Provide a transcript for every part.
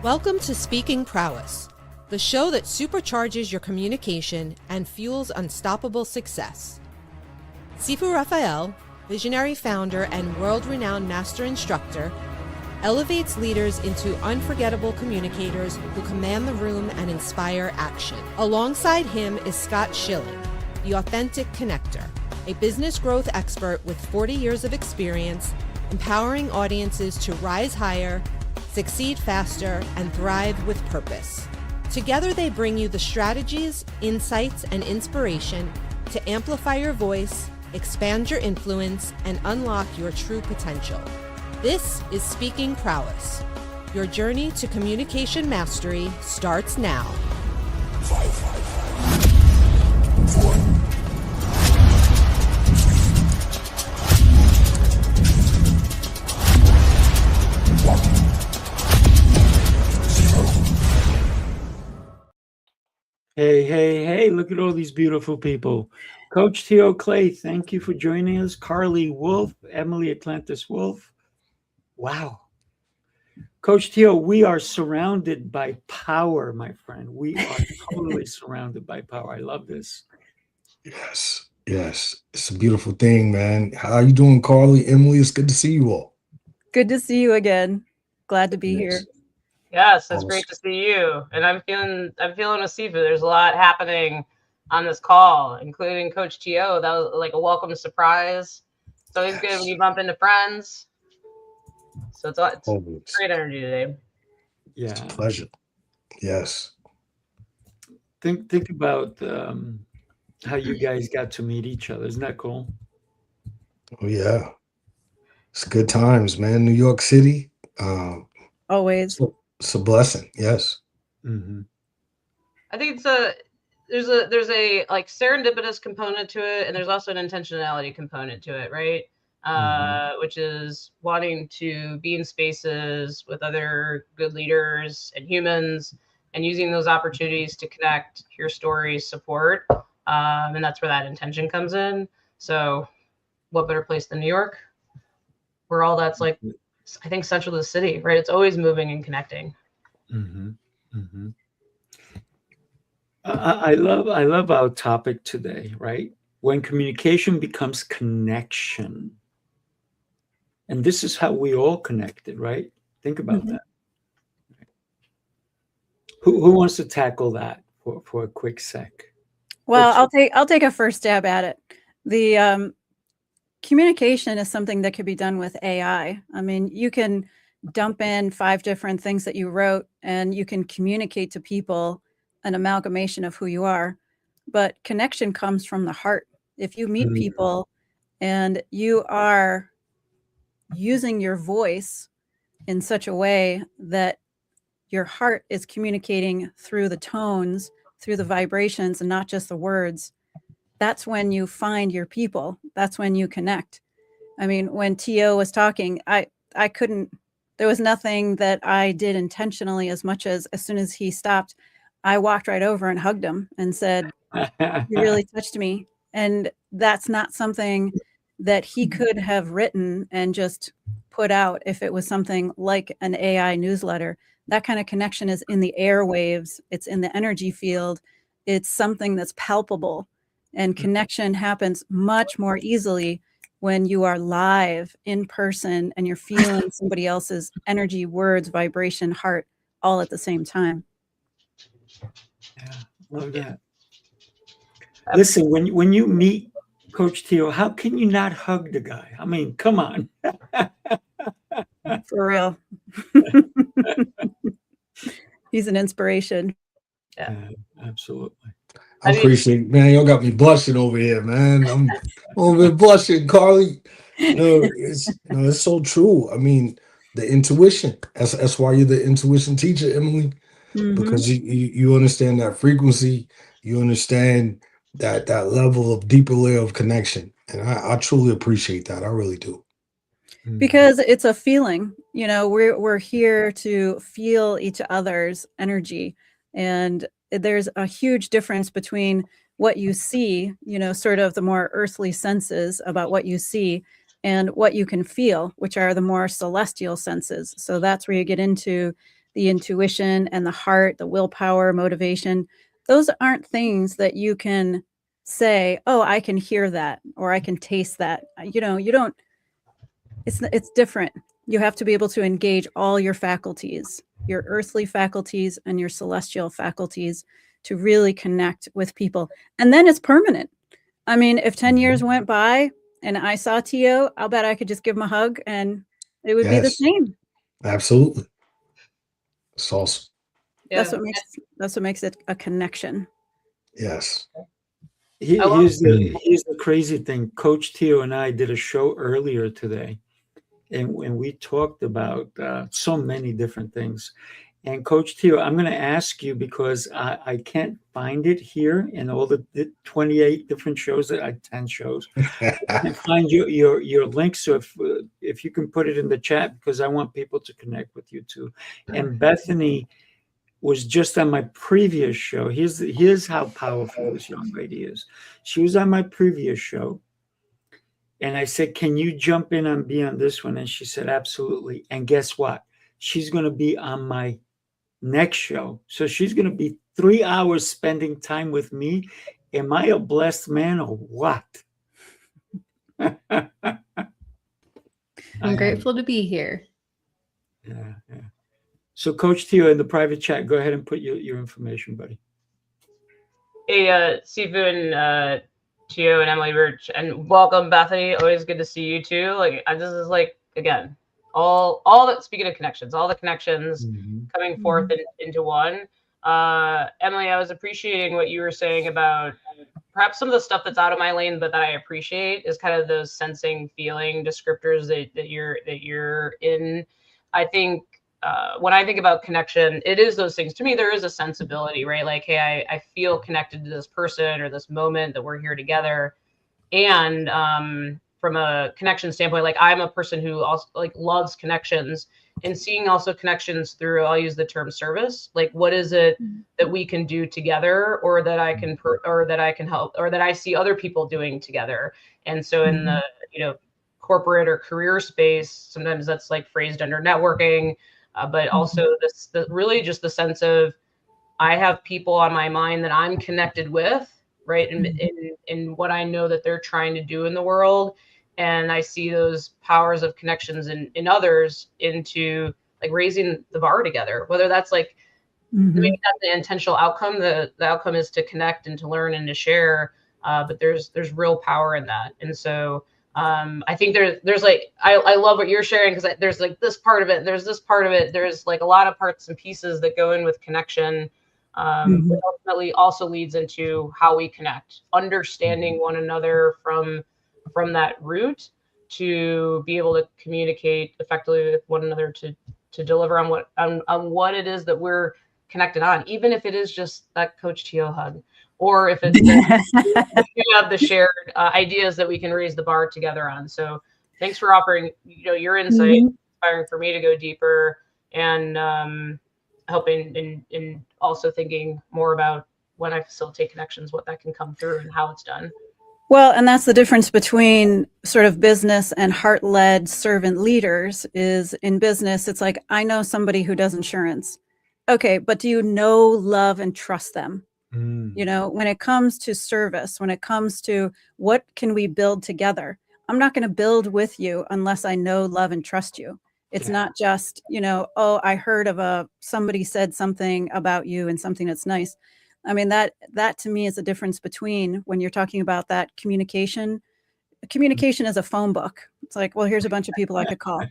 Welcome to Speaking Prowess, the show that supercharges your communication and fuels unstoppable success. Sifu Raphael, visionary founder and world-renowned master instructor, elevates leaders into unforgettable communicators who command the room and inspire action. Alongside him is Scott Schilling, the authentic connector, a business growth expert with 40 years of experience, empowering audiences to rise higher, succeed faster, and thrive with purpose. Together they bring you the strategies, insights, and inspiration to amplify your voice, expand your influence, and unlock your true potential. This is Speaking Prowess. Your journey to communication mastery starts now. 5, 4, Hey, look at all these beautiful people. Coach Theo Clay, thank you for joining us. Carlee Wolfe, Emily Atlantis Wolfe. Wow. Coach Theo, we are surrounded by power, my friend. We are totally surrounded by power. I love this. Yes. It's a beautiful thing, man. How are you doing, Carlee? Emily, it's good to see you all. Good to see you again. Glad to be here. Yes, it's great to see you. And I'm feeling with Sifu. There's a lot happening on this call, including Coach T.O. That was like a welcome surprise. It's always good when you bump into friends. So it's great energy today. Yeah. It's a pleasure. Yes. Think about how you guys got to meet each other. Isn't that cool? Oh, yeah. It's good times, man. New York City. Always. It's a blessing. Yes. Mm-hmm. I think there's a like serendipitous component to it, and there's also an intentionality component to it, right? Which is wanting to be in spaces with other good leaders and humans, and using those opportunities to connect, hear stories, support, and that's where that intention comes in. So, what better place than New York, where all that's like, I think, central to the city, right? It's always moving and connecting. Mm-hmm. Mm-hmm. I love our topic today, right? When communication becomes connection. And this is how we all connected, right? Think about that. Who wants to tackle that for a quick sec? Well, I'll take a first stab at it. The communication is something that could be done with AI. I mean, you can dump in 5 different things that you wrote, and you can communicate to people an amalgamation of who you are. But connection comes from the heart. If you meet people and you are using your voice in such a way that your heart is communicating through the tones, through the vibrations, and not just the words, that's when you find your people. That's when you connect. I mean, when T.O. was talking, I couldn't, there was nothing that I did intentionally as much as soon as he stopped, I walked right over and hugged him and said, "You really touched me." And that's not something that he could have written and just put out if it was something like an AI newsletter. That kind of connection is in the airwaves. It's in the energy field. It's something that's palpable. And connection happens much more easily when you are live in person and you're feeling somebody else's energy, words, vibration, heart, all at the same time. Yeah, love that. Listen, when you meet Coach Theo, how can you not hug the guy? I mean, come on. For real. He's an inspiration. Yeah, absolutely. I appreciate, man. Y'all got me blushing over here, man. I'm over here blushing, Carlee. It's so true. I mean, the intuition. That's why you're the intuition teacher, Emily, because you understand that frequency. You understand that level of deeper layer of connection, and I truly appreciate that. I really do. Because it's a feeling. You know, we're here to feel each other's energy, and there's a huge difference between what you see, you know, sort of the more earthly senses about what you see, and what you can feel, which are the more celestial senses. So that's where you get into the intuition and the heart, the willpower, motivation. Those aren't things that you can say, oh, I can hear that, or I can taste that. You don't, it's different. You have to be able to engage all your faculties, your earthly faculties and your celestial faculties, to really connect with people. And then it's permanent. I mean, if 10 years went by and I saw Tio, I'll bet I could just give him a hug and it would be the same. Absolutely. It's awesome. Yeah. That's what makes it a connection. Yes. Here's the crazy thing. Coach Tio and I did a show earlier today, and we talked about so many different things. And Coach Tio, I'm going to ask you, because I can't find it here in all the 28 different shows, 10 shows. I can't find your link. So if you can put it in the chat, because I want people to connect with you too. And Bethany was just on my previous show. Here's how powerful this young lady is. She was on my previous show. And I said, can you jump in and be on this one? And she said, absolutely. And guess what? She's going to be on my next show. So she's going to be 3 hours spending time with me. Am I a blessed man or what? I'm grateful to be here. Yeah. So Coach Tio, in the private chat, go ahead and put your information, buddy. Hey, Sifu and Tio and Emily Birch, and welcome, Bethany. Always good to see you too. Like, this is like, again, all that, speaking of connections, all the connections coming forth into one. Emily, I was appreciating what you were saying about perhaps some of the stuff that's out of my lane, but that I appreciate is kind of those sensing, feeling descriptors that you're in. I think when I think about connection, it is those things. To me, there is a sensibility, right? Like, hey, I feel connected to this person or this moment that we're here together. And from a connection standpoint, like, I'm a person who also like loves connections, and seeing also connections through, I'll use the term service. Like, what is it that we can do together, or that I can or that I can help, or that I see other people doing together. And so in the corporate or career space, sometimes that's like phrased under networking. But also really just the sense of, I have people on my mind that I'm connected with, right? In what I know that they're trying to do in the world. And I see those powers of connections in others into like raising the bar together, whether that's like, maybe that's the intentional outcome. The outcome is to connect and to learn and to share. But there's real power in that. And so I think there's like, I love what you're sharing, because there's like this part of it, there's this part of it, there's like a lot of parts and pieces that go in with connection, which ultimately also leads into how we connect, understanding one another from that root, to be able to communicate effectively with one another, to deliver on what it is that we're connected on, even if it is just that Coach Tio hug. Or if it's you have the shared ideas that we can raise the bar together on. So thanks for offering, your insight, inspiring for me to go deeper, and helping in also thinking more about when I facilitate connections, what that can come through and how it's done. Well, and that's the difference between sort of business and heart-led servant leaders. Is in business, it's like, I know somebody who does insurance. Okay, but do you know, love, and trust them? When it comes to service, when it comes to what can we build together, I'm not going to build with you unless I know, love, and trust you. It's not just, oh, I heard of somebody said something about you and something that's nice. I mean, that to me is the difference between, when you're talking about that communication is a phone book. It's like, well, here's a bunch of people I could call.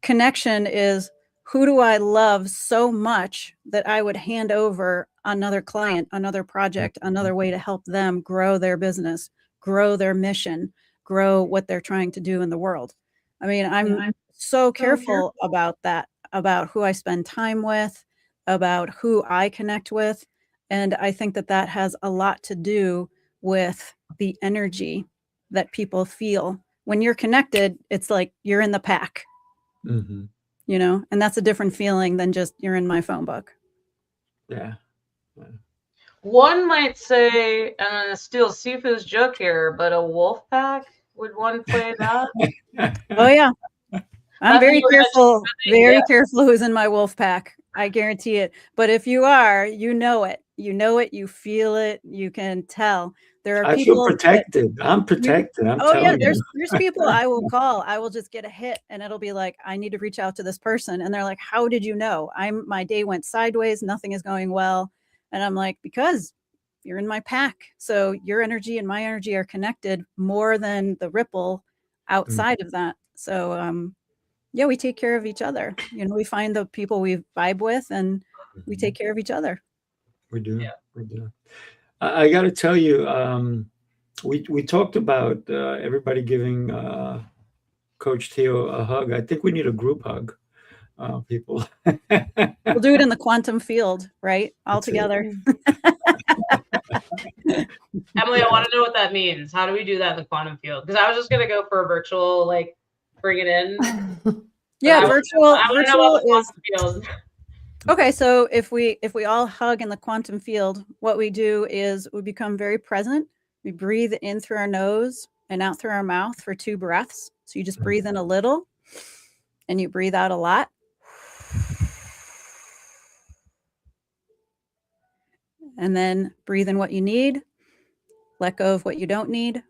Connection is, who do I love so much that I would hand over another client, another project, another way to help them grow their business, grow their mission, grow what they're trying to do in the world. I mean, I'm so careful about that, about who I spend time with, about who I connect with. And I think that has a lot to do with the energy that people feel. When you're connected, it's like you're in the pack. And that's a different feeling than just you're in my phone book. Yeah. One might say, and I'm gonna steal Sifu's joke here, but a wolf pack, would one play that? Oh yeah. I'm very careful who's in my wolf pack. I guarantee it. But if you are, you know it. You know it. You feel it. You can tell. There are I feel people that protected. I'm protected. I'm oh yeah, telling you. there's people I will call. I will just get a hit and it'll be like, I need to reach out to this person. And they're like, how did you know? My day went sideways, nothing is going well. And I'm like, because you're in my pack. So your energy and my energy are connected more than the ripple outside of that. So yeah, we take care of each other. You know, we find the people we vibe with and we take care of each other. We do. Yeah. We do. I got to tell you, we talked about everybody giving Coach Theo a hug. I think we need a group hug, people. We'll do it in the quantum field, right? All That's it. together. Emily, I want to know what that means. How do we do that in the quantum field? Because I was just gonna go for a virtual, like, bring it in. Yeah, I virtual want to know about the is quantum field. okay. So if we all hug in the quantum field, what we do is we become very present. We breathe in through our nose and out through our mouth for 2 breaths. So you just breathe in a little and you breathe out a lot. And then breathe in what you need, let go of what you don't need.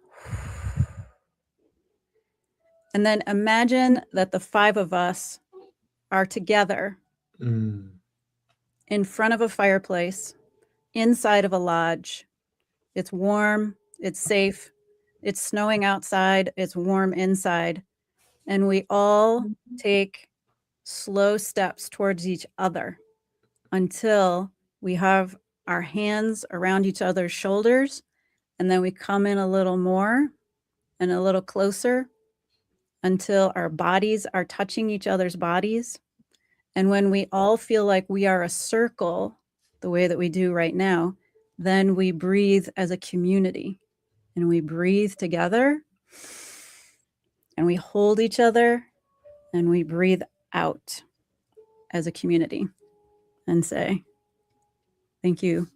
And then imagine that the 5 of us are together in front of a fireplace, inside of a lodge. It's warm, it's safe, it's snowing outside, it's warm inside. And we all take slow steps towards each other until we have our hands around each other's shoulders. And then we come in a little more and a little closer until our bodies are touching each other's bodies. And when we all feel like we are a circle, the way that we do right now, then we breathe as a community and we breathe together and we hold each other and we breathe out as a community and say, thank you.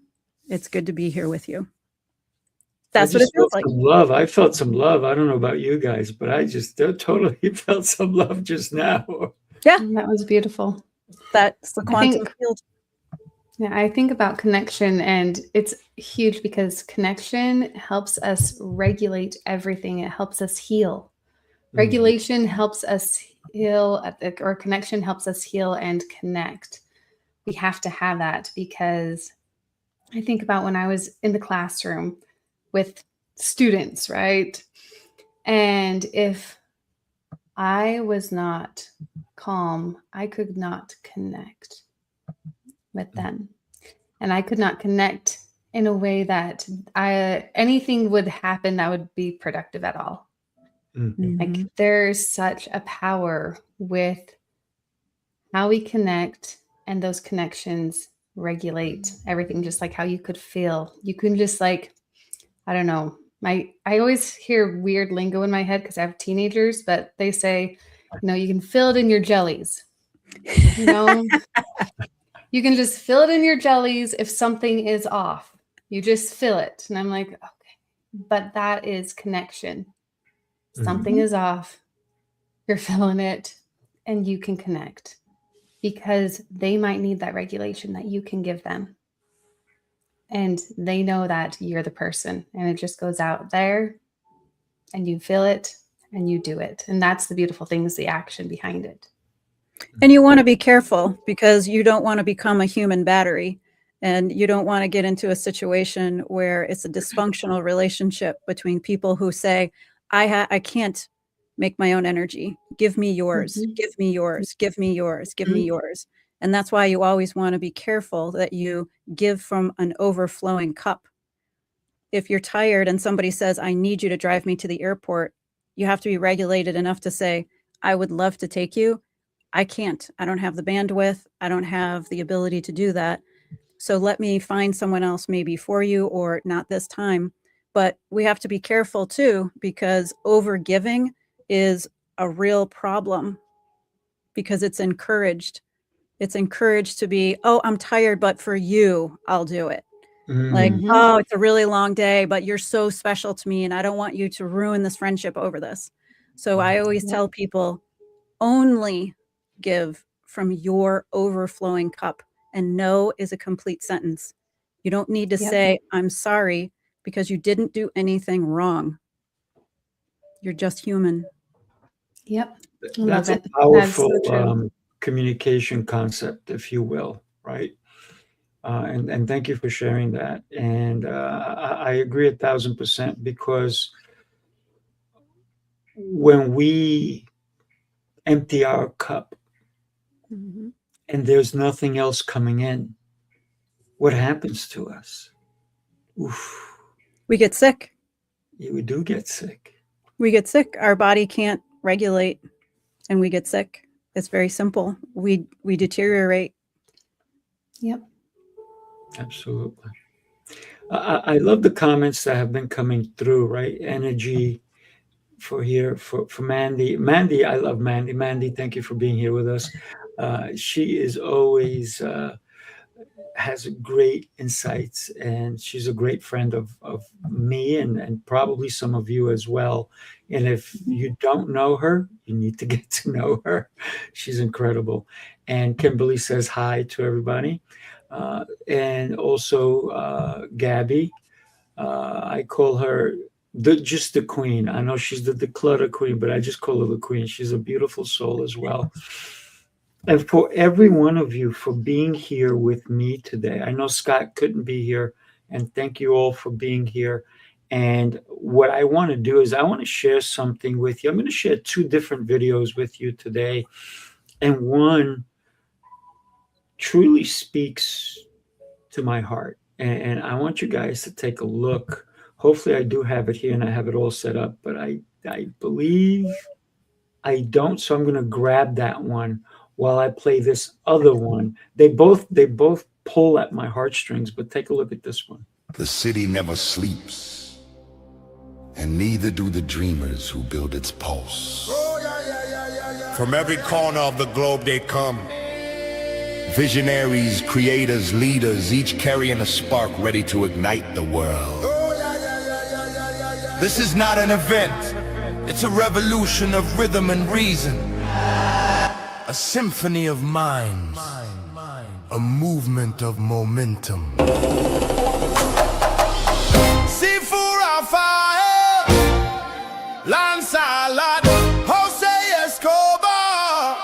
It's good to be here with you. That's what it feels like. Love. I felt some love. I don't know about you guys, but I just totally felt some love just now. Yeah. That was beautiful. That's the quantum field. Yeah, I think about connection, and it's huge because connection helps us regulate everything. It helps us heal. Regulation helps us heal, or connection helps us heal and connect. We have to have that because I think about when I was in the classroom with students, right? And if I was not calm, I could not connect with them. And I could not connect in a way that anything would happen that would be productive at all. Like there's such a power with how we connect, and those connections regulate everything, just like how you could feel. You can just like, I don't know. I always hear weird lingo in my head because I have teenagers, but they say, you can feel it in your jellies. You can just feel it in your jellies if something is off. You just feel it. And I'm like, okay, but that is connection. Something is off. You're feeling it and you can connect because they might need that regulation that you can give them. And they know that you're the person, and it just goes out there and you feel it and you do it. And that's the beautiful thing, is the action behind it. And you want to be careful because you don't want to become a human battery, and you don't want to get into a situation where it's a dysfunctional relationship between people who say, I can't make my own energy. Give me yours, give me yours, give me yours, give me yours. And that's why you always want to be careful that you give from an overflowing cup. If you're tired and somebody says, I need you to drive me to the airport, you have to be regulated enough to say, I would love to take you. I can't. I don't have the bandwidth. I don't have the ability to do that. So let me find someone else maybe for you, or not this time. But we have to be careful too, because overgiving is a real problem because it's encouraged. It's encouraged to be, oh, I'm tired, but for you, I'll do it. Like, oh, it's a really long day, but you're so special to me and I don't want you to ruin this friendship over this. So I always tell people, only give from your overflowing cup. And no is a complete sentence. You don't need to say, I'm sorry, because you didn't do anything wrong. You're just human. Yep. That's a powerful communication concept, if you will, right? And thank you for sharing that. And I agree 1,000%, because when we empty our cup and there's nothing else coming in, what happens to us? Oof. We get sick. Yeah, we do get sick. We get sick. Our body can't regulate, and we get sick. It's very simple. We deteriorate. Yep. Absolutely. I love the comments that have been coming through, right? Energy for Mandy. Mandy, I love Mandy. Mandy, thank you for being here with us. She is always has great insights, and she's a great friend of me and probably some of you as well. And if you don't know her, you need to get to know her. She's incredible. And Kimberly says hi to everybody. And also Gabby. I call her just the queen. I know she's the declutter queen, but I just call her the queen. She's a beautiful soul as well. And for every one of you for being here with me today. I know Scott couldn't be here, and thank you all for being here. And what I want to do is I want to share something with you. I'm going to share 2 different videos with you today. And one truly speaks to my heart. And I want you guys to take a look. Hopefully I do have it here and I have it all set up, but I believe I don't. So I'm going to grab that one while I play this other one. They both pull at my heartstrings, but take a look at this one. The city never sleeps, and neither do the dreamers who build its pulse. From every corner of the globe they come. Visionaries, creators, leaders, each carrying a spark ready to ignite the world. This is not an event. It's a revolution of rhythm and reason. A symphony of minds. A movement of momentum. Sifu Rafael, Lancelot, Jose Escobar.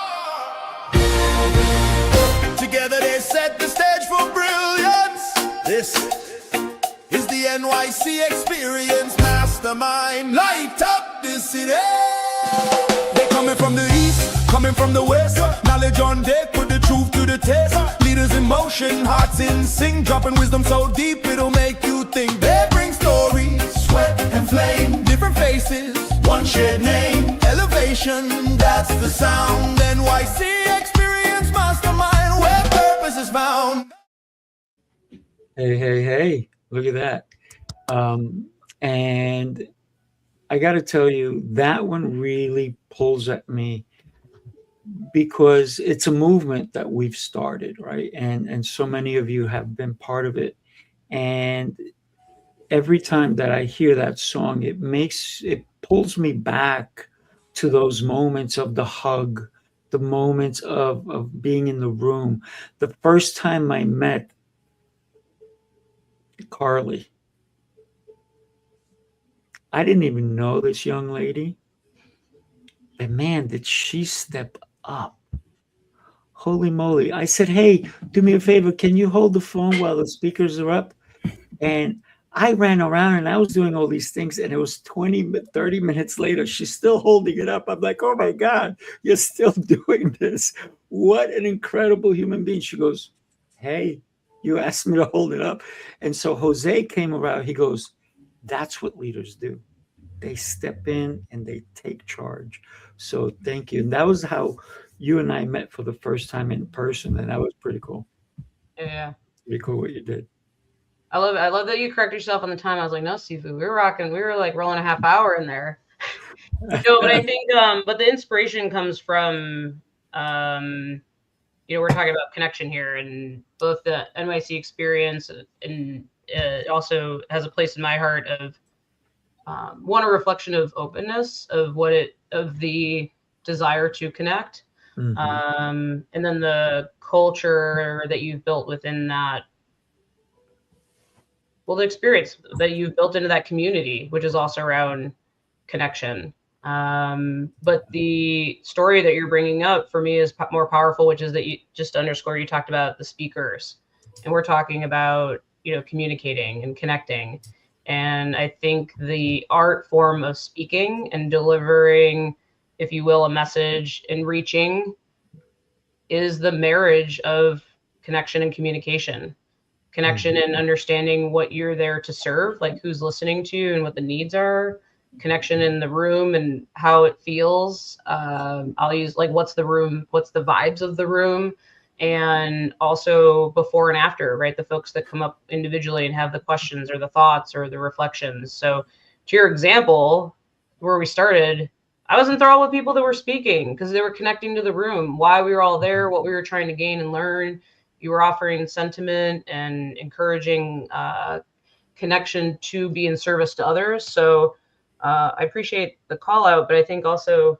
Together they set the stage for brilliance. This is the NYC experience. Mastermind, light up the city. They coming from the east, coming from the west. Knowledge on deck, put the truth to the test. Leaders in motion, hearts in sync, dropping wisdom so deep it'll make you think. They bring stories, sweat and flame, different faces, one shared name. Elevation, that's the sound. NYC experience, mastermind, where purpose is found. Hey, look at that. And I got to tell you, that one really pulls at me, because it's a movement that we've started, right? And so many of you have been part of it. And every time that I hear that song, it pulls me back to those moments of the hug, the moments of being in the room. The first time I met Carlee, I didn't even know this young lady, but man, did she step up. Holy moly. I said, hey, do me a favor. Can you hold the phone while the speakers are up? And I ran around and I was doing all these things, and it was 30 minutes later, she's still holding it up. I'm like, oh my God, you're still doing this. What an incredible human being. She goes, hey, you asked me to hold it up. And so Jose came around. He goes, that's what leaders do. They step in and they take charge. So thank you. And that was how you and I met for the first time in person. And that was pretty cool. Yeah. Pretty cool what you did. I love it. I love that you corrected yourself on the time. I was like, no, Sifu, we were rocking. We were like rolling a half hour in there. No, but I think, but the inspiration comes from, we're talking about connection here, and both the NYC experience and it also has a place in my heart of a reflection of openness, of the desire to connect, And then the culture that you've built within that, well, the experience that you've built into that community, which is also around connection. But the story that you're bringing up for me is more powerful, which is that you just underscore, you talked about the speakers, and we're talking about, you know, communicating and connecting. And I think the art form of speaking and delivering, if you will, a message and reaching is the marriage of connection and communication. Connection and understanding what you're there to serve, like who's listening to you and what the needs are. Connection in the room and how it feels. I'll use like, what's the room, what's the vibes of the room, and also before and after, right? The folks that come up individually and have the questions or the thoughts or the reflections. So to your example, where we started, I was enthralled with people that were speaking because they were connecting to the room, why we were all there, what we were trying to gain and learn. You were offering sentiment and encouraging connection to be in service to others. So I appreciate the call out, but I think also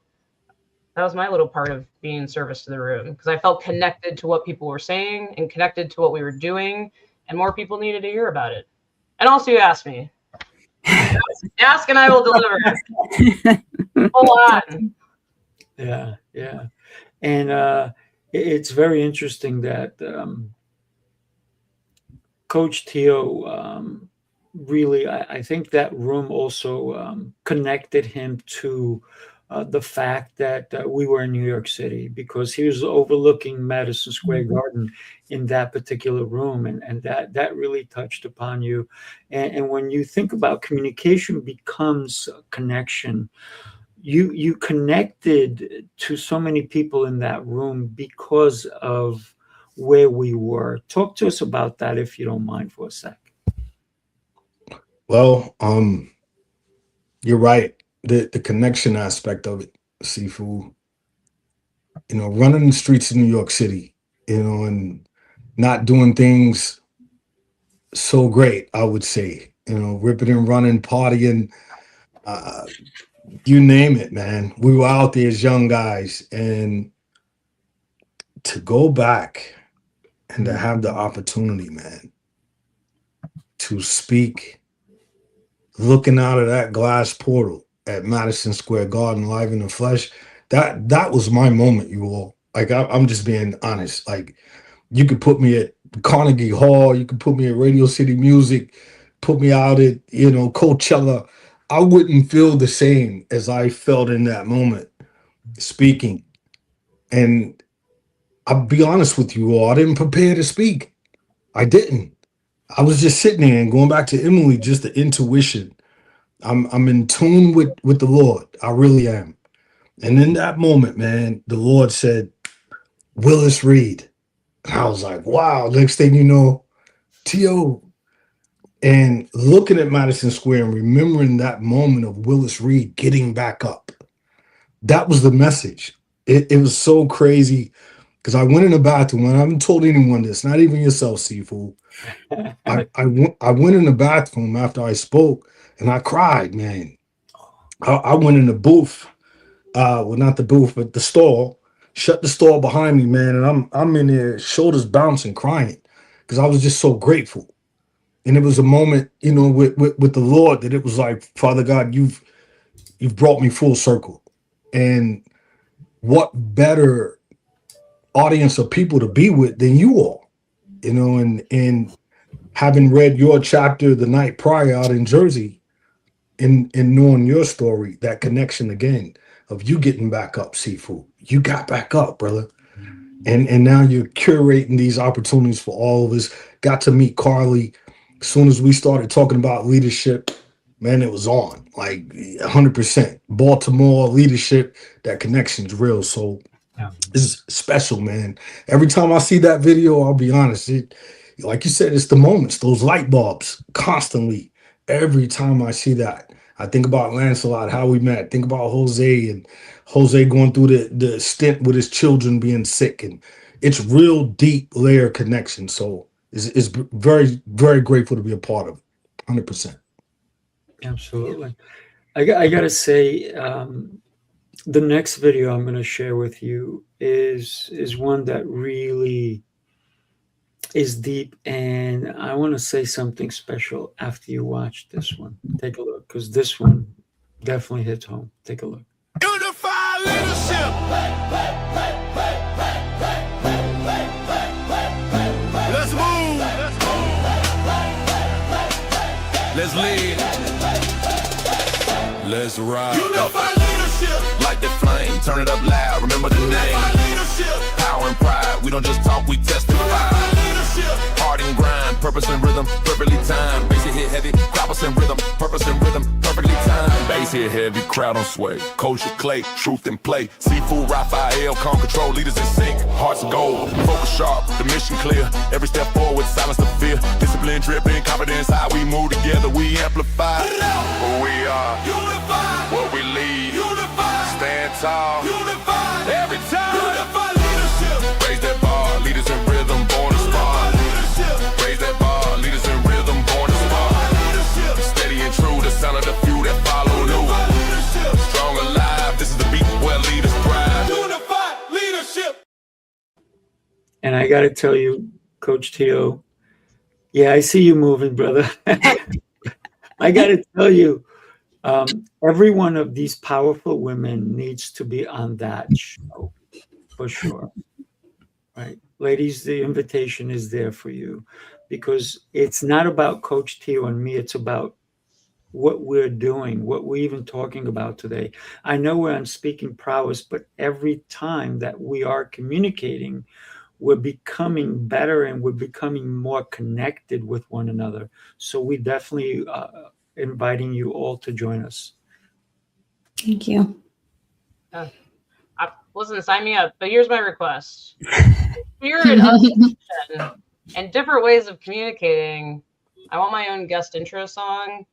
that was my little part of being in service to the room, because I felt connected to what people were saying and connected to what we were doing, and more people needed to hear about it. And also, you asked me. Ask and I will deliver. Hold on. Yeah, yeah. And it's very interesting that Coach Tio really, I think that room also connected him to the fact that we were in New York City, because he was overlooking Madison Square Garden in that particular room, and that really touched upon you. And when you think about communication becomes a connection, you connected to so many people in that room because of where we were. Talk to us about that, if you don't mind, for a sec. Well, you're right. The connection aspect of it, Sifu. You know, running the streets of New York City, you know, and not doing things so great, I would say. You know, ripping and running, partying, you name it, man. We were out there as young guys, and to go back and to have the opportunity, man, to speak, looking out of that glass portal at Madison Square Garden live in the flesh, that was my moment, you all. Like, I'm just being honest. Like, you could put me at Carnegie Hall, you could put me at Radio City Music, put me out at, you know, Coachella. I wouldn't feel the same as I felt in that moment speaking. And I'll be honest with you all, I didn't prepare to speak. I didn't. I was just sitting there, and going back to Emily, just the intuition. I'm in tune with the Lord. I really am. And in that moment, man, the Lord said, Willis Reed. And I was like, wow. Next thing you know, T.O. And looking at Madison Square and remembering that moment of Willis Reed getting back up. That was the message. It was so crazy, because I went in the bathroom, and I haven't told anyone this, not even yourself, Sifu. I went in the bathroom after I spoke, and I cried, man. I went in the booth, well, not the booth, but the stall, shut the stall behind me, man, and I'm in there, shoulders bouncing, crying, because I was just so grateful. And it was a moment, you know, with the Lord, that it was like, Father God, you've brought me full circle. And what better audience of people to be with than you all, you know, and having read your chapter the night prior out in Jersey, and knowing your story, that connection again of you getting back up, Sifu. You got back up, brother. And now you're curating these opportunities for all of us. Got to meet Carlee. As soon as we started talking about leadership, man, it was on, like 100%. Baltimore leadership, that connection's real. So it's special, man. Every time I see that video, I'll be honest, like you said, it's the moments, those light bulbs, constantly. Every time I see that, I think about Lancelot, how we met. Think about Jose, and Jose going through the stint with his children being sick. And it's real deep layer connection. So it's very, very grateful to be a part of it. 100%. Absolutely. I got to say, The next video I'm going to share with you is one that really is deep, and I want to say something special after you watch this one. Take a look, because this one definitely hits home. Take a look. Unify leadership. Let's move. Let's lead. Let's ride. Unify leadership. Light the flame, turn it up loud. Remember the name. Unify leadership. Power and pride. We don't just talk, we testify. Unify leadership. Heart and grind, purpose and rhythm, perfectly timed. Bass hit heavy, croppers and rhythm, purpose and rhythm, perfectly timed. Bass hit heavy, crowd on sway. Culture clay, truth and play. Seafood, Raphael, calm control, leaders in sync. Hearts of gold, focus sharp, the mission clear. Every step forward, silence the fear. Discipline, dripping, confidence, how we move together, we amplify. Who we are, unified. What we lead, unified. Stand tall, unified. Every time, unified leadership. Raise that bar, leaders in rhythm, born to spar. Raise that bar, leaders in rhythm, born to spar. Steady and true, the sound of the few that follow new. Strong alive, this is the beat where leaders thrive. Unified leadership. And I got to tell you, Coach Tio, yeah, I see you moving, brother. I got to tell you, every one of these powerful women needs to be on that show, for sure. Right? Ladies, the invitation is there for you, because it's not about Coach Tio and me. It's about what we're doing, what we're even talking about today. I know we're on Speaking Prowess, but every time that we are communicating, we're becoming better and we're becoming more connected with one another. So we definitely inviting you all to join us. Thank you. Listen, sign me up. But here's my request: spirit of connection and different ways of communicating. I want my own guest intro song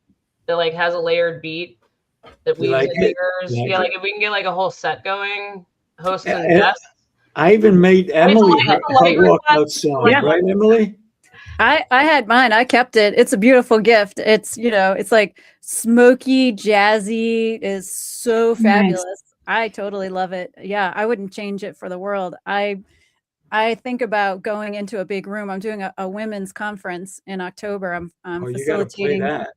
that like has a layered beat that we like like if we can get like a whole set going, hosts and Yeah. guests. I even made Emily her like walkout song, Yeah. right, Emily? I had mine. I kept it. It's a beautiful gift. It's, it's like smoky, jazzy, is so fabulous. I totally love it. Yeah, I wouldn't change it for the world. I think about going into a big room. I'm doing a women's conference in October. I'm You got to play facilitating. that.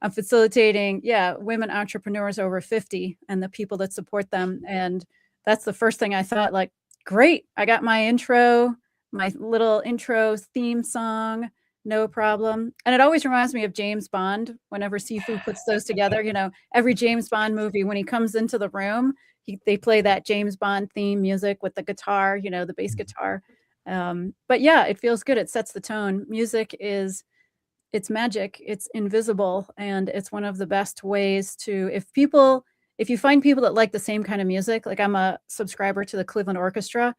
I'm facilitating, women entrepreneurs over 50 and the people that support them. And that's the first thing I thought, like, great. I got my intro, my little intro theme song, no problem. And it always reminds me of James Bond whenever Sifu puts those together. Every James Bond movie, when he comes into the room, they play that James Bond theme music with the guitar, the bass guitar. But yeah, it feels good. It sets the tone. Music it's magic. It's invisible. And it's one of the best ways to, if you find people that like the same kind of music, like I'm a subscriber to the Cleveland Orchestra,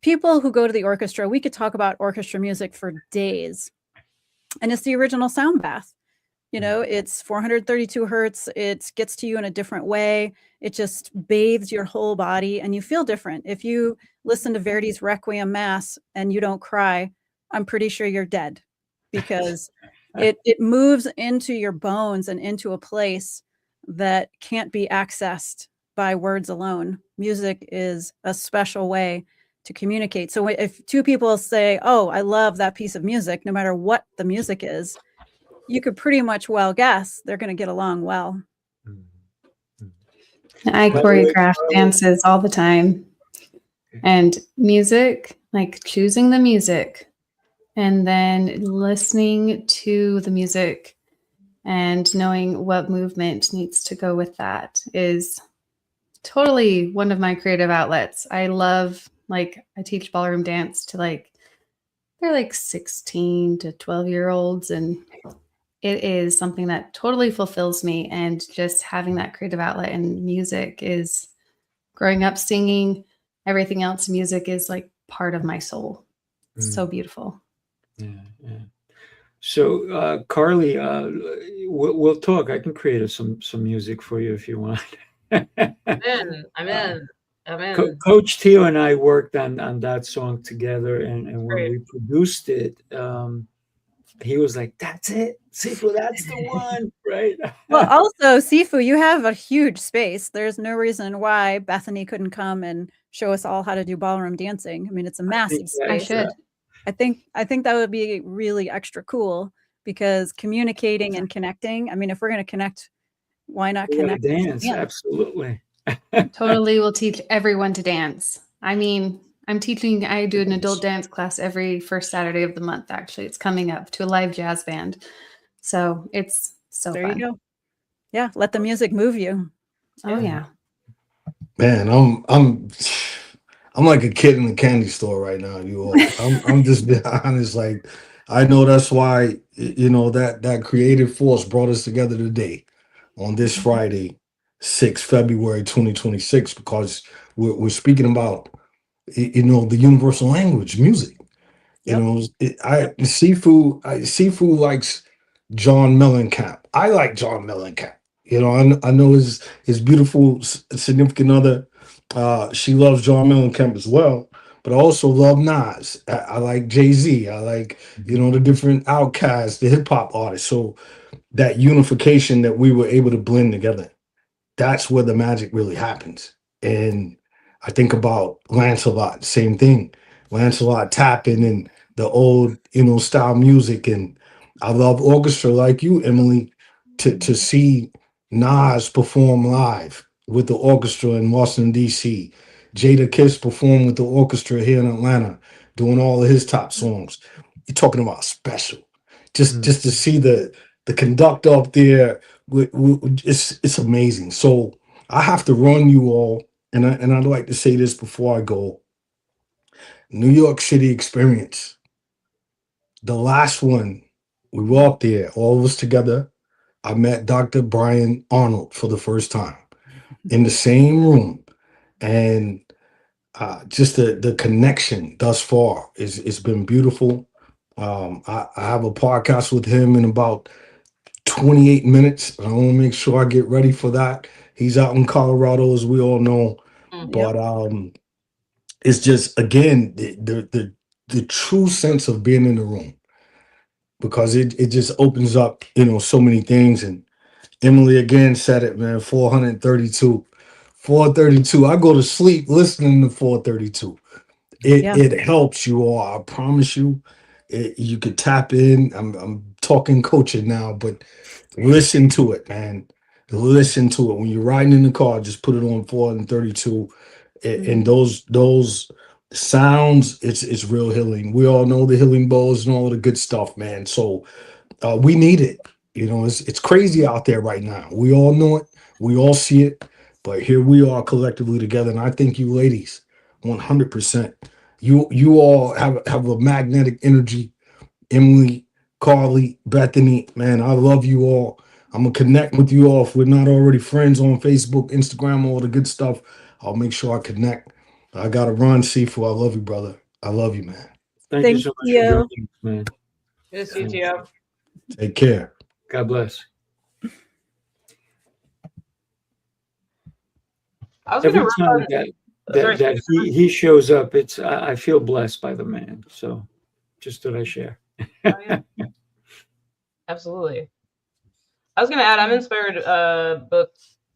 people who go to the orchestra, we could talk about orchestra music for days. And it's the original sound bath. It's 432 hertz. It gets to you in a different way. It just bathes your whole body and you feel different. If you listen to Verdi's Requiem Mass and you don't cry, I'm pretty sure you're dead, because it moves into your bones and into a place that can't be accessed by words alone. Music is a special way to communicate. So if two people say, "Oh, I love that piece of music," no matter what the music is, you could pretty much well guess they're going to get along well. I choreograph dances all the time. And music, like choosing the music and then listening to the music and knowing what movement needs to go with that is totally one of my creative outlets. I love, I teach ballroom dance to they're like 16 to 12-year-olds, and it is something that totally fulfills me. And just having that creative outlet and music is, growing up singing, everything else, music is like part of my soul. It's so beautiful. Yeah. So, Carlee, we'll talk. I can create some music for you if you want. I'm in. Coach Tio and I worked on that song together, and when we produced it, he was like, "That's it, Sifu, that's the one," right? Well, also, Sifu, you have a huge space. There's no reason why Bethany couldn't come and show us all how to do ballroom dancing. I mean, it's a massive I space. should. I think that would be really extra cool because communicating and connecting. I mean, if we're going to connect, why not We gotta connect? dance, absolutely. Totally will teach everyone to dance. I mean, I do an adult dance class every first Saturday of the month, actually. It's coming up to a live jazz band. So it's so There fun. you go. Yeah, let the music move you. Oh yeah. Man, I'm like a kid in the candy store right now. You all, I'm just being honest. Like, I know that's why that creative force brought us together today on this Friday, 6 February 2026, because we're speaking about the universal language, music. You Yep. know, Sifu likes John Mellencamp. I like John Mellencamp. I know his beautiful significant other. She loves John Mellencamp as well, but I also love Nas. I like Jay-Z. I like the different outcasts, the hip hop artists. So that unification that we were able to blend together, that's where the magic really happens. And I think about Lancelot, same thing. Lancelot tapping in the old, style music. And I love orchestra like you, Emily, to see Nas perform live with the orchestra in Washington, D.C. Jada Kiss perform with the orchestra here in Atlanta, doing all of his top songs. You're talking about special. Just to see the conductor up there, it's amazing. So I have to run you all, and I'd like to say this before I go. New York City experience. The last one, we walked there, all of us together. I met Dr. Brian Arnold for the first time in the same room, and just the connection thus far is it's been beautiful. I have a podcast with him in about 28 minutes. I want to make sure I get ready for that. He's out in Colorado, as we all know. But it's just, again, the true sense of being in the room, because it just opens up so many things. And Emily again said it, man. 432. I go to sleep listening to 432. It helps you all. I promise you. You could tap in. I'm talking coaching now, but listen to it, man. Listen to it when you're riding in the car. Just put it on 432, and those sounds. It's real healing. We all know the healing bowls and all the good stuff, man. So we need it. It's crazy out there right now. We all know it. We all see it. But here we are collectively together, and I thank you, ladies, 100%. You all have a magnetic energy. Emily, Carlee, Bethany, man, I love you all. I'm gonna connect with you all. If we're not already friends on Facebook, Instagram, all the good stuff, I'll make sure I connect. I gotta run, Sifu. I love you, brother. I love you, man. Thank you so much for joining us, man. Good to see you, Tio. Take care. God bless. I was Every gonna time run. that he shows up, I feel blessed by the man. So just thought I share. Oh, yeah. Absolutely. I was gonna add, I'm inspired both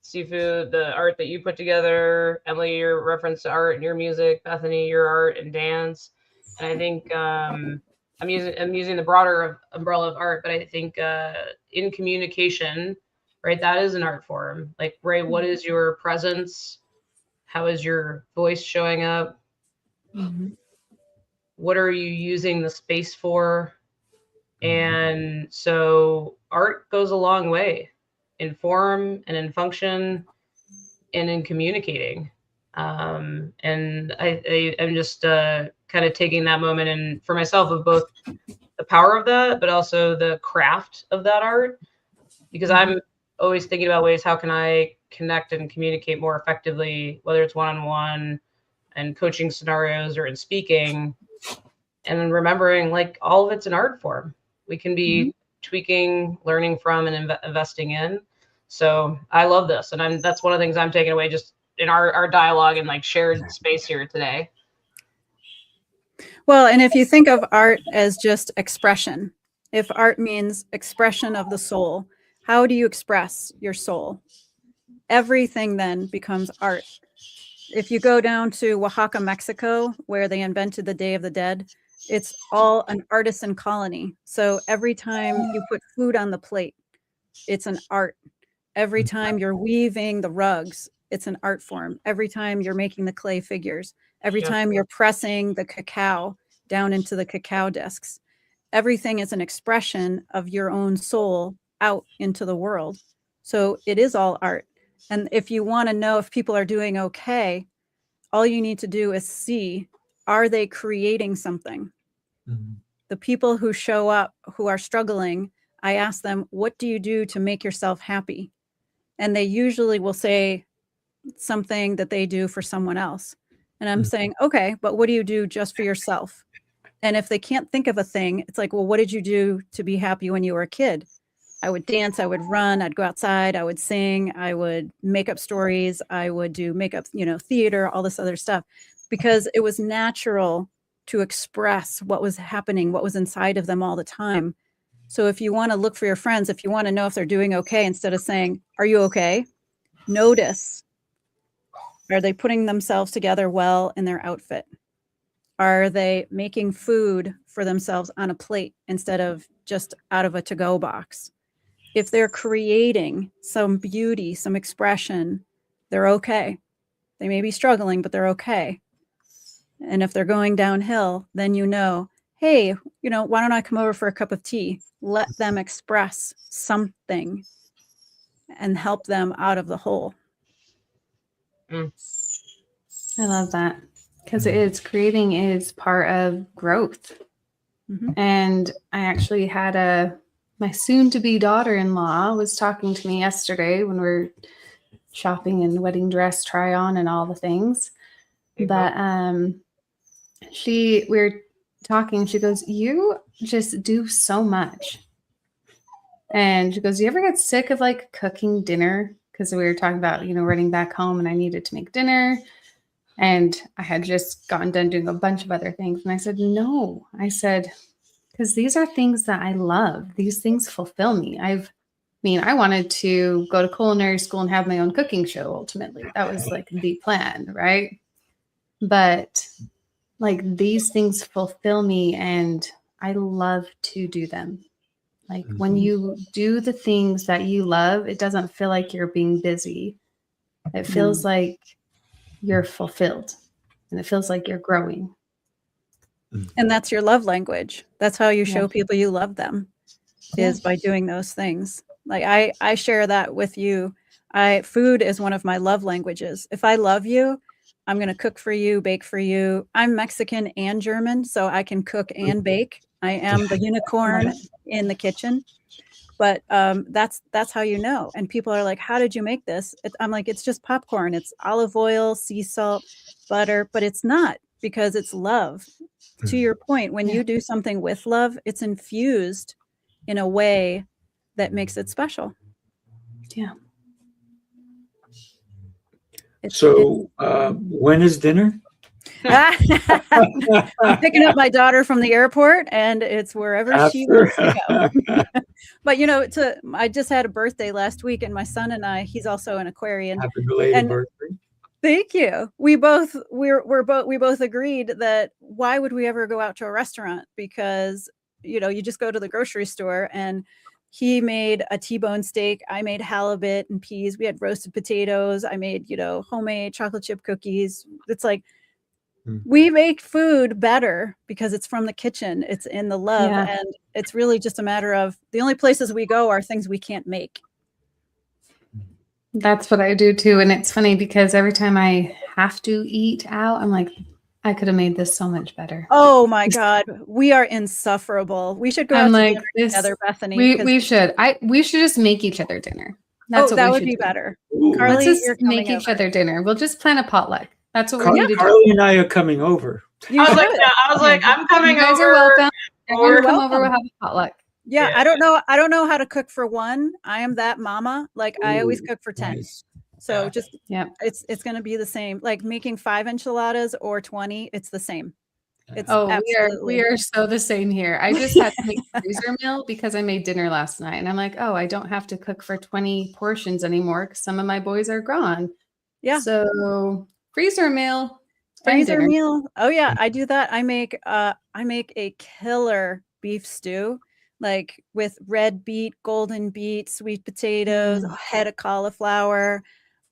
Sifu, the art that you put together, Emily, your reference to art and your music, Bethany, your art and dance. And I think I'm using the broader umbrella of art, but I think in communication, right, that is an art form. Like, Ray, what is your presence? How is your voice showing up? What are you using the space for? And so art goes a long way in form and in function and in communicating. And I'm just kind of taking that moment and for myself of both the power of that, but also the craft of that art, because I'm always thinking about ways, how can I connect and communicate more effectively, whether it's one-on-one and coaching scenarios or in speaking, and then remembering like all of it's an art form. We can be tweaking, learning from, and investing in. So I love this. And that's one of the things I'm taking away just in our dialogue and like shared space here today. Well, and if you think of art as just expression, If art means expression of the soul, how do you express your soul? Everything then becomes art. If you go down to Oaxaca, Mexico, where they invented the Day of the Dead, it's all an artisan colony. So every time you put food on the plate, it's an art. Every time you're weaving the rugs, it's an art form. Every time you're making the clay figures, every time you're pressing the cacao down into the cacao discs, everything is an expression of your own soul out into the world. So it is all art. And if you want to know if people are doing okay, all you need to do is see, are they creating something? The people who show up, who are struggling, I ask them, what do you do to make yourself happy? And they usually will say something that they do for someone else. And I'm saying, okay, but what do you do just for yourself? And if they can't think of a thing, it's like, well, what did you do to be happy when you were a kid? I would dance, I would run, I'd go outside, I would sing, I would make up stories, I would do makeup, theater, all this other stuff, because it was natural to express what was happening, what was inside of them all the time. So if you want to look for your friends, if you want to know if they're doing okay, instead of saying, are you okay? Notice, are they putting themselves together well in their outfit? Are they making food for themselves on a plate instead of just out of a to-go box? If they're creating some beauty, some expression, they're okay. They may be struggling, but they're okay. And if they're going downhill, then hey, why don't I come over for a cup of tea? Let them express something and help them out of the hole. I love that, because creating is part of growth. And I actually had my soon-to-be daughter-in-law was talking to me yesterday when we were shopping and wedding dress try on and all the things. But we were talking, she goes, you just do so much. And she goes, you ever get sick of like cooking dinner? Because we were talking about, running back home and I needed to make dinner. And I had just gotten done doing a bunch of other things. And I said, no. I said, because these are things that I love. These things fulfill me. I wanted to go to culinary school and have my own cooking show. Ultimately, that was like the plan, right? But like these things fulfill me and I love to do them. Like when you do the things that you love, it doesn't feel like you're being busy. It feels like you're fulfilled and it feels like you're growing. And that's your love language. That's how you show people you love them, is by doing those things. Like I share that with you. Food is one of my love languages. If I love you, I'm going to cook for you, bake for you. I'm Mexican and German, so I can cook and bake. I am the unicorn in the kitchen. But that's how you know. And people are like, how did you make this? I'm like, it's just popcorn. It's olive oil, sea salt, butter, but it's not, because it's love. To your point, when you do something with love, it's infused in a way that makes it special. Yeah. So when is dinner? I'm picking up my daughter from the airport and it's wherever she wants to go. But I just had a birthday last week and my son and I, he's also an Aquarian. Happy belated birthday. Thank you. We both agreed that why would we ever go out to a restaurant? Because, you just go to the grocery store, and he made a T-bone steak. I made halibut and peas. We had roasted potatoes. I made, homemade chocolate chip cookies. It's like, we make food better because it's from the kitchen. It's in the love. Yeah. And it's really just a matter of the only places we go are things we can't make. That's what I do too. And it's funny because every time I have to eat out, I'm like, I could have made this so much better. Oh my God. We are insufferable. We should go out to dinner together, Bethany. We should. We should just make each other dinner. That's what that we would should be do. better. Carlee, let's just make each over. other dinner. We'll just plan a potluck. That's what we need to do. Carlee and I are coming over. I was like, I'm coming you guys over. are welcome. Or come over. We'll have a potluck. Yeah, I don't know how to cook for one. I am that mama. Like I always cook for 10. Nice. So it's going to be the same. Like making 5 enchiladas or 20, it's the same. It's Oh, absolutely. we are so the same here. I just had to make a freezer meal because I made dinner last night, and I'm like, oh, I don't have to cook for 20 portions anymore because some of my boys are gone. Yeah. So freezer meal and Freezer dinner. meal. Oh yeah, I do that. I make a killer beef stew, like with red beet, golden beet, sweet potatoes, a head of cauliflower,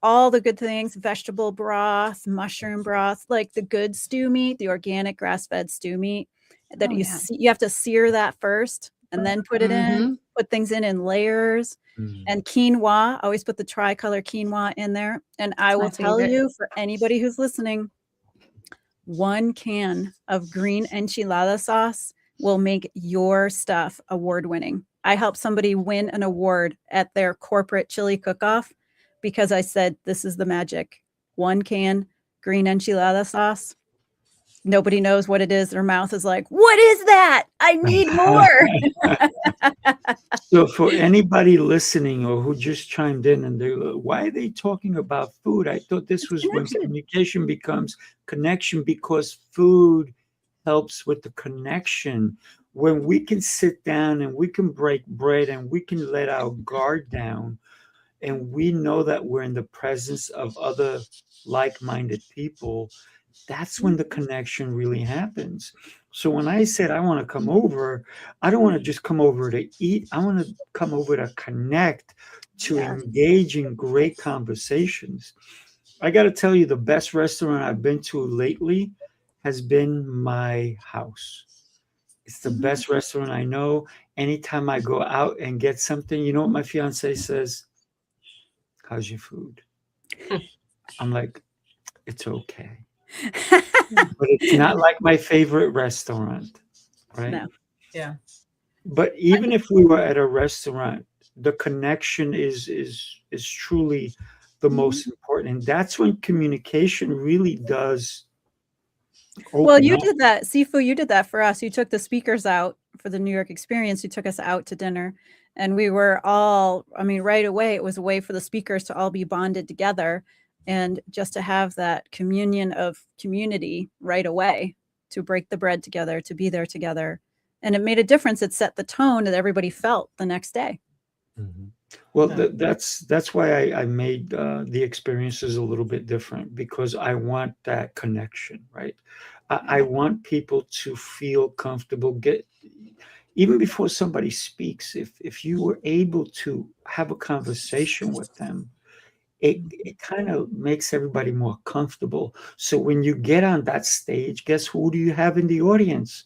all the good things, vegetable broth, mushroom broth, like the good stew meat, the organic grass-fed stew meat that Oh, yeah. you have to sear that first and then put it in, Mhm. put things in layers. And quinoa, I always put the tricolor quinoa in there. And I will my tell favorite. you, for anybody who's listening, 1 can of green enchilada sauce will make your stuff award-winning. I helped somebody win an award at their corporate chili cook-off because I said, this is the magic. 1 can green enchilada sauce. Nobody knows what it is. Their mouth is like, what is that? I need more. So for anybody listening or who just chimed in and they're like, why are they talking about food? I thought this was when connection. communication becomes connection, because food helps with the connection. When we can sit down and we can break bread and we can let our guard down and we know that we're in the presence of other like-minded people, that's when the connection really happens. So when I said I want to come over, I don't want to just come over to eat. I want to come over to connect, to engage in great conversations. I got to tell you, the best restaurant I've been to lately has been my house. It's the best restaurant I know. Anytime I go out and get something, you know what my fiance says? How's your food? I'm like, it's okay. But it's not like my favorite restaurant, right? No. Yeah. But even if we were at a restaurant, the connection is truly the most important. And that's when communication really does Well, open you up. did that. Sifu, you did that for us. You took the speakers out for the New York experience. You took us out to dinner. And we were all, I mean, right away, it was a way for the speakers to all be bonded together and just to have that communion of community right away, to break the bread together, to be there together. And it made a difference. It set the tone that everybody felt the next day. Well, that's why I made the experiences a little bit different, because I want that connection, right? I want people to feel comfortable. Even before somebody speaks, if you were able to have a conversation with them, it kind of makes everybody more comfortable. So when you get on that stage, guess who do you have in the audience?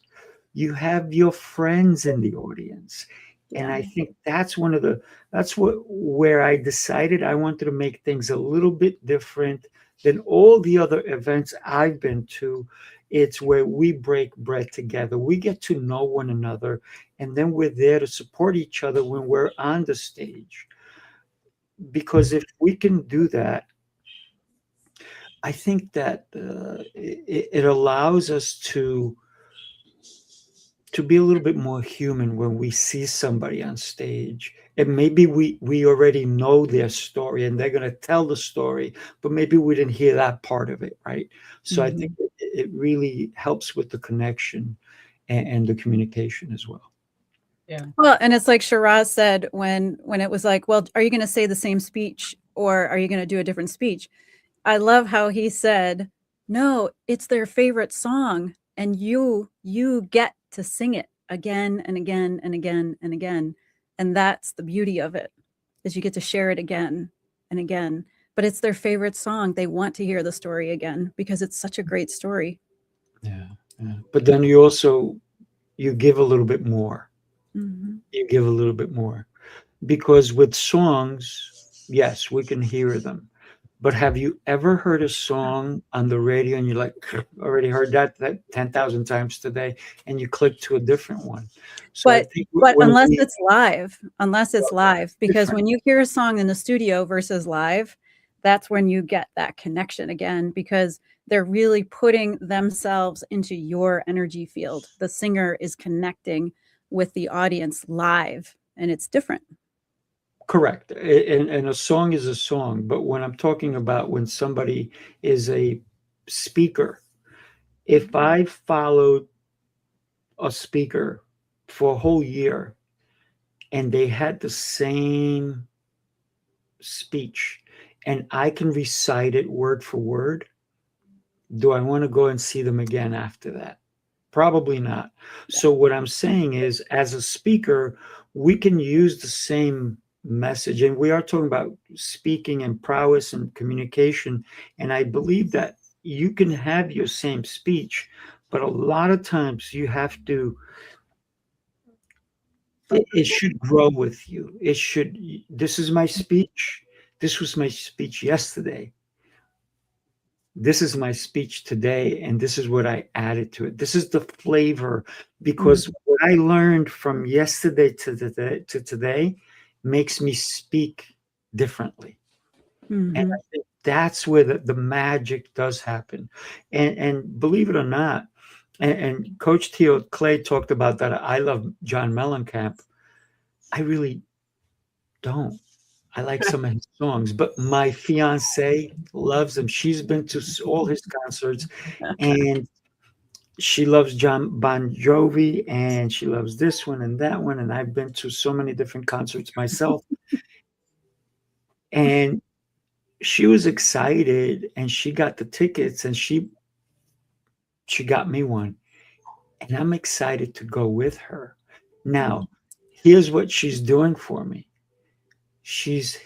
You have your friends in the audience. And I think that's where I decided I wanted to make things a little bit different than all the other events I've been to. It's where we break bread together. We get to know one another, and then we're there to support each other when we're on the stage. Because if we can do that, I think that it allows us to be a little bit more human when we see somebody on stage. And maybe we already know their story and they're going to tell the story, but maybe we didn't hear that part of it, right? So I think it really helps with the connection and the communication as well. Yeah. Well, and it's like Shiraz said when it was like, well, are you going to say the same speech or are you going to do a different speech? I love how he said, no, it's their favorite song and you get to sing it again and again and again and again. And that's the beauty of it, is you get to share it again and again. But it's their favorite song. They want to hear the story again because it's such a great story. Yeah. But then you give a little bit more. You give a little bit more. Because with songs, yes, we can hear them. But have you ever heard a song on the radio and you're like, already heard that 10,000 times today, and you click to a different one? So but unless it's live, because when you hear a song in the studio versus live, that's when you get that connection again, because they're really putting themselves into your energy field. The singer is connecting with the audience live, and it's different. Correct. And a song is a song. But when I'm talking about when somebody is a speaker, If I followed a speaker for a whole year and they had the same speech and I can recite it word for word, do I want to go and see them again after that? Probably not. So what I'm saying is, as a speaker, we can use the same message, and we are talking about speaking and prowess and communication. And I believe that you can have your same speech, but a lot of times you have to, it should grow with you. It should, this is my speech. This was my speech yesterday. This is my speech today, and this is what I added to it. This is the flavor, because what I learned from yesterday to today makes me speak differently. And I think that's where the magic does happen. And believe it or not, and Coach Theo Clay talked about that. I love John Mellencamp. I really don't. I like some of his songs, but my fiance loves him. She's been to all his concerts, and she loves John Bon Jovi, and she loves this one and that one. And I've been to so many different concerts myself. And she was excited, and she got the tickets, and she got me one. And I'm excited to go with her. Now, here's what she's doing for me. She's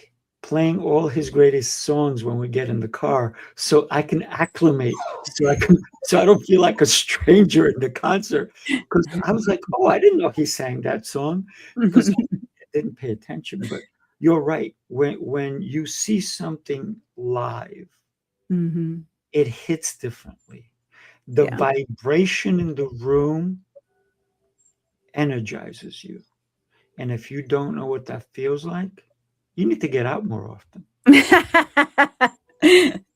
playing all his greatest songs when we get in the car, so I can acclimate, so I don't feel like a stranger in the concert. Because I was like, oh, I didn't know he sang that song, because I didn't pay attention. But you're right. When you see something live, it hits differently. The vibration in the room energizes you. And if you don't know what that feels like, you need to get out more often.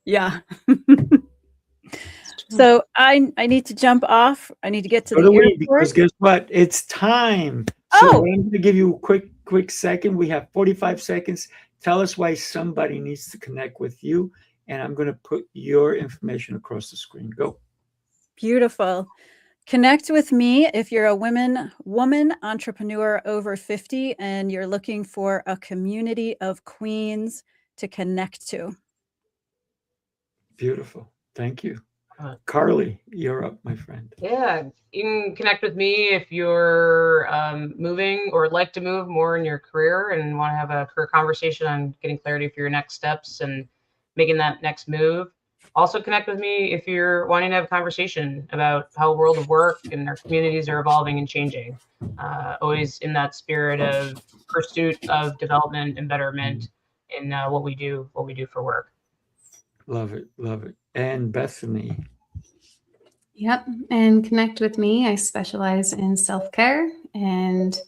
Yeah. So I need to jump off. I need to get to the airport. Because guess what? It's time. So I'm going to give you a quick second. We have 45 seconds. Tell us why somebody needs to connect with you. And I'm going to put your information across the screen. Go. Beautiful. Connect with me if you're a woman entrepreneur over 50 and you're looking for a community of queens to connect to. Beautiful. Thank you. Carlee, you're up, my friend. Yeah, you can connect with me if you're moving or like to move more in your career and want to have a career conversation on getting clarity for your next steps and making that next move. Also connect with me if you're wanting to have a conversation about how the world of work and our communities are evolving and changing. Always in that spirit of pursuit of development and betterment in what we do for work. Love it. Love it. And Bethany. Yep. And connect with me. I specialize in self-care, and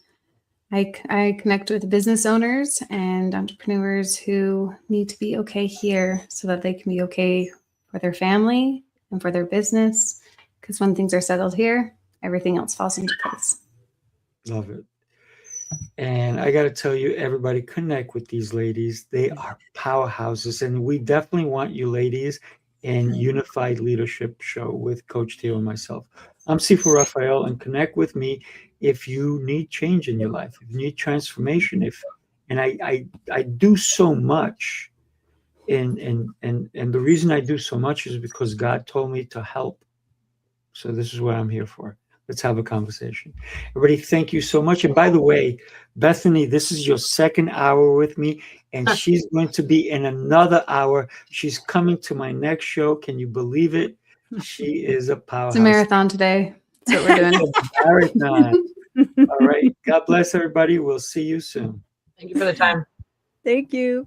I connect with business owners and entrepreneurs who need to be okay here so that they can be okay for their family and for their business. Because when things are settled here, everything else falls into place. Love it. And I got to tell you, everybody, connect with these ladies. They are powerhouses. And we definitely want you ladies in Unified Leadership Show with Coach Theo and myself. I'm Sifu Raphael, and connect with me if you need change in your life, if you need transformation. And I do so much. And the reason I do so much is because God told me to help. So this is what I'm here for. Let's have a conversation. Everybody, thank you so much. And by the way, Bethany, this is your second hour with me, and she's going to be in another hour. She's coming to my next show. Can you believe it? She is a powerhouse. It's a marathon today. That's what we're doing. Marathon. All right. God bless everybody. We'll see you soon. Thank you for the time. Thank you.